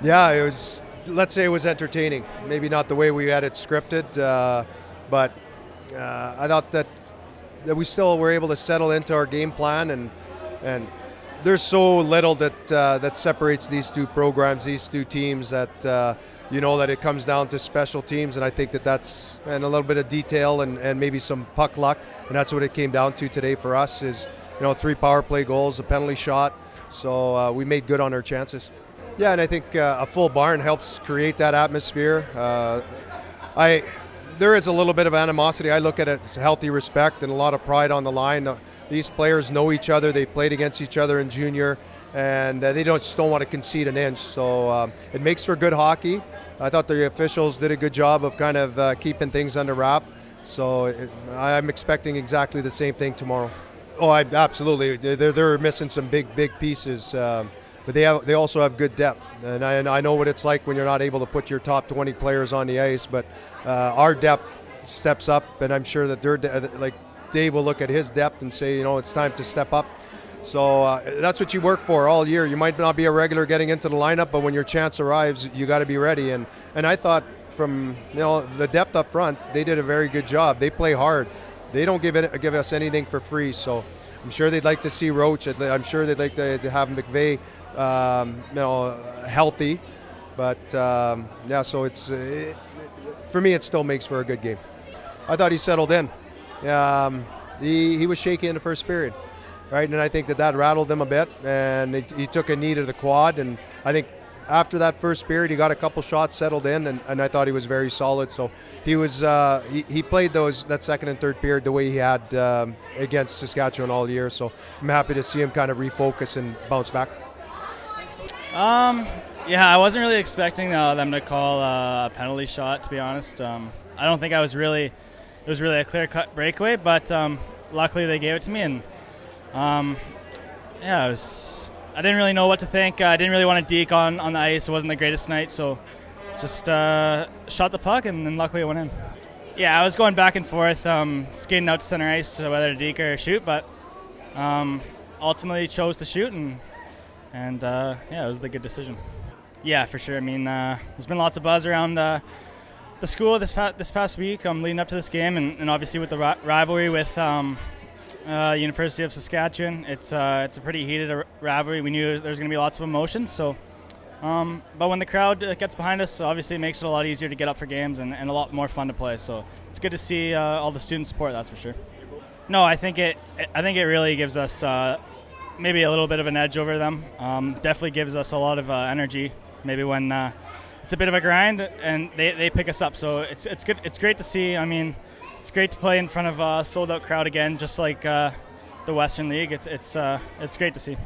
Yeah, it was. Let's say it was entertaining. Maybe not the way we had it scripted, but I thought that we still were able to settle into our game plan, and there's so little that separates these two programs, these two teams, that that it comes down to special teams, and I think that's and a little bit of detail and maybe some puck luck, and that's what it came down to today for us is 3 power play goals, a penalty shot, so we made good on our chances. Yeah, and I think a full barn helps create that atmosphere. There is a little bit of animosity. I look at it as healthy respect and a lot of pride on the line. These players know each other. They played against each other in junior, and they just don't want to concede an inch. So it makes for good hockey. I thought the officials did a good job of kind of keeping things under wrap. So I'm expecting exactly the same thing tomorrow. Oh, absolutely. They're missing some big pieces. But they also have good depth, and I know what it's like when you're not able to put your top 20 players on the ice. But our depth steps up, and I'm sure that like Dave will look at his depth and say, it's time to step up. So that's what you work for all year. You might not be a regular getting into the lineup, but when your chance arrives, you got to be ready. And I thought from the depth up front, they did a very good job. They play hard. They don't give us anything for free. So I'm sure they'd like to see Roach. I'm sure they'd like to have McVeigh healthy, but so it's for me it still makes for a good game. I thought he settled in. He was shaky in the first period, right, and I think that rattled him a bit, and he took a knee to the quad, and I think after that first period he got a couple shots, settled in, and I thought he was very solid. So he was he played that second and third period the way he had against Saskatchewan all year, so I'm happy to see him kind of refocus and bounce back. I wasn't really expecting them to call a penalty shot, to be honest. I don't think it was really a clear-cut breakaway, but luckily they gave it to me, and I didn't really know what to think. I didn't really want to deke on the ice. It wasn't the greatest night, so just shot the puck, and then luckily it went in. Yeah, I was going back and forth, skating out to center ice, whether to deke or shoot, but ultimately chose to shoot, and it was the good decision. Yeah, for sure. I mean, there's been lots of buzz around the school this past week leading up to this game, and obviously with the rivalry with University of Saskatchewan, it's a pretty heated rivalry. We knew there's going to be lots of emotion. So, but when the crowd gets behind us, obviously it makes it a lot easier to get up for games and a lot more fun to play. So it's good to see all the student support. That's for sure. No, I think it really gives us maybe a little bit of an edge over them. Definitely gives us a lot of energy. Maybe when it's a bit of a grind and they pick us up. So it's good. It's great to see. I mean, it's great to play in front of a sold out crowd again, just like the Western League. It's great to see.